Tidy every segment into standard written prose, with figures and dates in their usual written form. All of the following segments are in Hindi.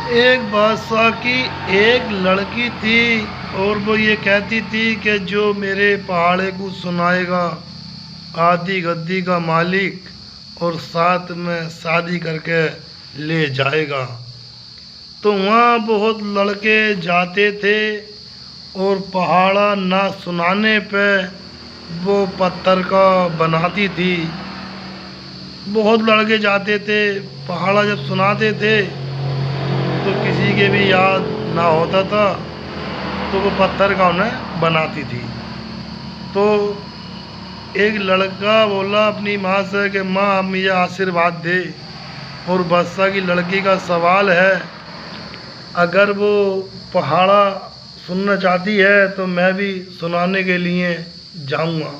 एक बादशाह की एक लड़की थी और वो ये कहती थी कि जो मेरे पहाड़े को सुनाएगा आधी गद्दी का मालिक और साथ में शादी करके ले जाएगा। तो वहाँ बहुत लड़के जाते थे और पहाड़ा ना सुनाने पे वो पत्थर का बनाती थी। बहुत लड़के जाते थे, पहाड़ा जब सुनाते थे तो किसी के भी याद ना होता था तो वो पत्थर का उन्हें बनाती थी। तो एक लड़का बोला अपनी माँ से कि माँ आप मुझे आशीर्वाद दे, और बादशाह की लड़की का सवाल है अगर वो पहाड़ा सुनना चाहती है तो मैं भी सुनाने के लिए जाऊंगा।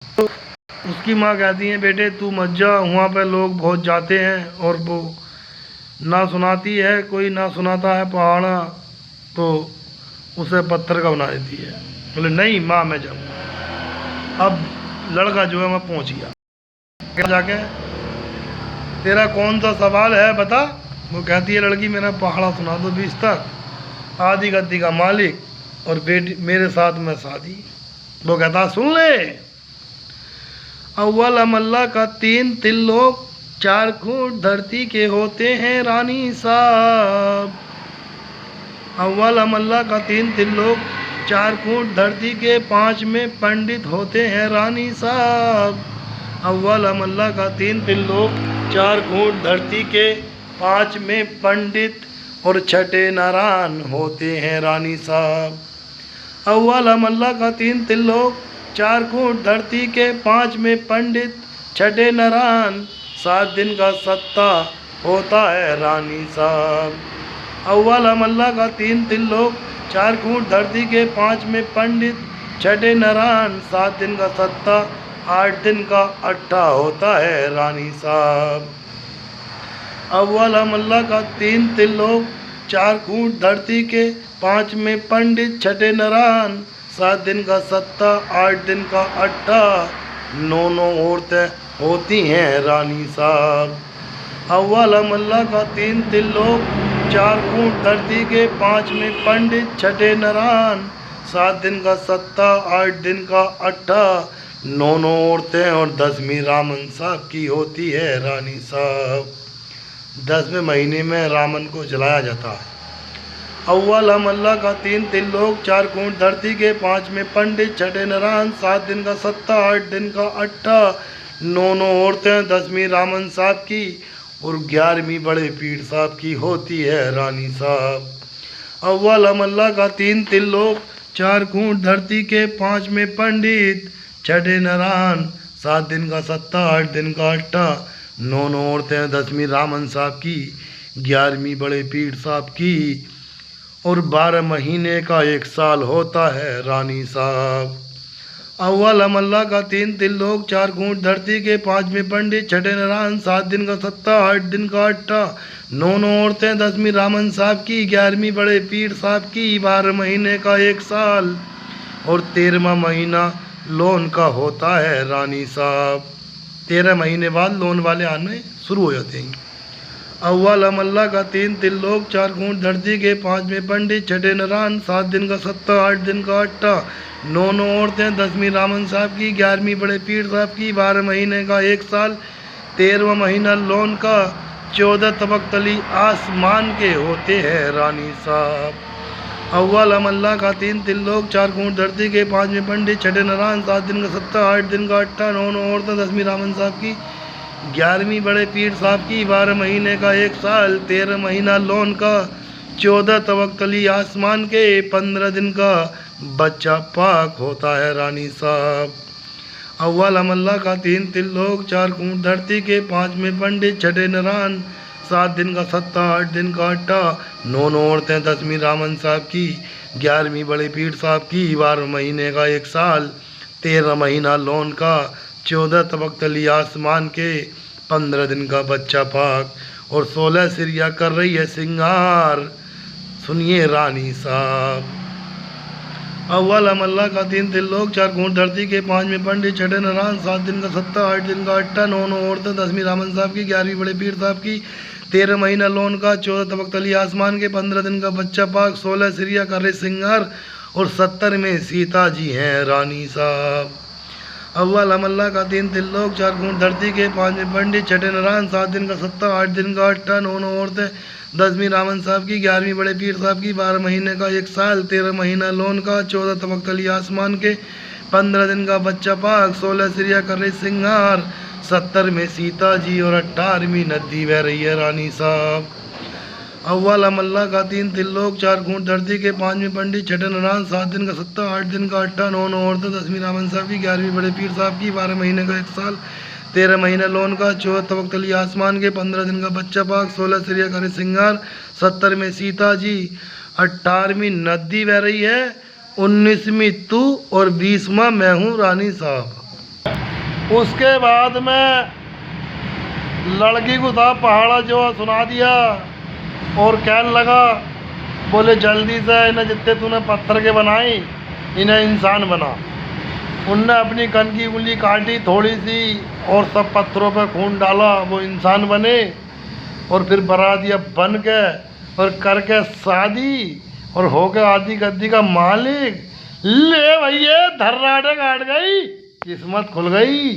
तो उसकी माँ कहती है बेटे तू मत जा, वहाँ पे लोग बहुत जाते हैं और वो ना सुनाती है, कोई ना सुनाता है पहाड़ा तो उसे पत्थर का बना देती है। बोले नहीं माँ मैं जाऊँगा। अब लड़का जो है वहाँ पहुँच गया, जाके तेरा कौन सा सवाल है बता। वो कहती है लड़की मेरा पहाड़ा सुना दो 20 तक, आधी गद्दी का मालिक और बेटी मेरे साथ में शादी। वो कहता सुन ले। अव्वल अमल्ला का 3 तिल्लोक 4 खूंट धरती के होते हैं रानी साहब। अव्वल अमल्ला का 3 तिल्लोक 4 खूंट धरती के 5 में पंडित होते हैं रानी साहब। अव्वल अमल्ला का 3 तिल्लोक 4 खूंट धरती के 5 में पंडित और छठे नारायण होते हैं रानी साहब। अव्वल अमल्ला का 3 तिल्लोक 4 खूंट धरती के 5 में पंडित छठे नारायण 7 दिन का सत्ता होता है रानी साहब। अव्वल अमल्ला का 3 तिल्लोक 4 खूंट धरती के 5 में पंडित छठे नारायण 7 दिन का सत्ता 8 दिन का अट्ठा होता है रानी साहब। अव्वल अमल्ला का 3 तिल्लोक 4 खूंट धरती के 5 में पंडित छठे नारायण 7 दिन का सत्ता 8 दिन का अट्ठा 9 औरतें होती हैं रानी साहब। अव्वल अमल्ला का 3 तिल्लोक 4 खूंट धरती के 5 में पंडित छठे नारायण 7 दिन का सत्ता 8 दिन का अट्ठा 9 औरतें और 10वीं रामन साहब की होती है रानी साहब। 10वें महीने में रामन को जलाया जाता है। अव्वल अमल्ला का 3 तिल्लोक 4 खूंट धरती के 5 में पंडित छठे नारायण 7 दिन का सत्ता 8 दिन का अट्ठा 9 औरतें 10वीं रामन साहब की और 11वीं बड़े पीर साहब की होती है रानी साहब। अव्वल अमल्ला का 3 तिल्लोक 4 खूंट धरती के 5 में पंडित छठे नारायण 7 दिन का सत्ता 8 दिन का अट्ठा 9 औरतें 10वीं रामन साहब की 11वीं बड़े पीर साहब की और 12 महीने का 1 साल होता है रानी साहब। अव्वल अमल्ला का 3 तिल्लोक 4 खूंट धरती के 5 में पंडित छठे नारायण 7 दिन का सत्ता 8 दिन का अट्ठा 9 औरतें 10वीं रामन साहब की 11वीं बड़े पीर साहब की 12 महीने का 1 साल और 13वां महीना लोन का होता है रानी साहब। 13 महीने बाद लोन वाले आने शुरू हो जाते हैं। अव्वल अमल्ला का 3 तिल्लोक 4 खूंट धरती के 5 में पंडित छठे नारायण 7 दिन का सत्ता 8 दिन का अट्ठा 9 औरतें 10वीं रामन साहब की 11वीं बड़े पीर साहब की 12 महीने का 1 साल 13वां महीना लोन का 14 तबक तली आसमान के होते हैं रानी साहब। अव्वल अमल्ला का 3 तिल्लोक 4 खूंट धरती के 5 में पंडित छठे नारायण 7 दिन का सत्ता 8 दिन का अट्ठा 9 औरतें 10वीं रामन साहब की 11वीं बड़े पीर साहब की 12 महीने का 1 साल 13 महीना लोन का 14 तबक तली आसमान के 15 दिन का बच्चा पाक होता है रानी साहब। अव्वल अमल्ला का 3 तिल्लोक 4 खूंट धरती के 5 में पंडित छठे नारायण 7 दिन का सत्ता 8 दिन का अट्ठा 9 औरतें 10वीं रामन साहब की 11वीं बड़े पीर साहब की 12 महीने का 1 साल 13 महीना लोन का 14 तबक तली आसमान के 15 दिन का बच्चा पाक और 16 सिरिया कर रही है सिंगार। सुनिए रानी साहब। अव्वल अमल्ला का 3 त्रिलोक, 4 घूंट धरती के, 5वें पंडित, 6ठे नारायण, 7 दिन का सत्ता, 8 दिन का अट्टा, 9 औरतें, 10वीं रामन साहब की, 11वीं बड़े पीर साहब की, 13 महीना लोन का, 14 तबक तली आसमान के, 15 दिन का बच्चा पाक, 16 सिरिया का रे सिंगार और 70 में सीता जी हैं रानी साहब। अव्वल अमल्ला का 3 त्रिलोक, 4 घूंट धरती के, 5वें पंडित, 6ठे नारायण, 7 दिन का सत्ता, 8 दिन का अट्टा, 9 औरतें, 10वीं रामन साहब की, 11वीं बड़े पीर साहब की, 12 महीने का 1 साल, 13 महीना लोन का, 14 तबक तली आसमान के, 15 दिन का बच्चा पाक, 16 सिरिया का रे सिंगार, 70 में सीता जी और 18वीं नदी बह रही है रानी साहब। अव्वल अमल्ला का 3 त्रिलोक, 4 घूंट धरती के, 5वें पंडित, 6ठे नारायण, 7 दिन का सत्ता, 8 दिन का अट्टा, 9 औरतें, 10वीं रामन साहब की, 11वीं बड़े पीर साहब की, 12 महीने का 1 साल, 13 महीने लोन का, 14 तबक तली आसमान के, 15 दिन का बच्चा पाक, 16 सिरिया का सिंगार, 70 में सीता जी, 18वीं नदी बह रही है, 19वीं तू और 20वां मैं हूँ रानी साहब। उसके बाद में लड़की को साहब पहाड़ा जो सुना दिया और कहने लगा, बोले जल्दी से इन्हें जितने तूने पत्थर के बनाई इन्हें इंसान बना। उनने अपनी कन की उंगली काटी थोड़ी सी और सब पत्थरों पर खून डाला, वो इंसान बने और फिर बरा दिया बन के और करके शादी और हो गया आदि गद्दी का मालिक। ले भैया धर्राटे काट गई, किस्मत खुल गई।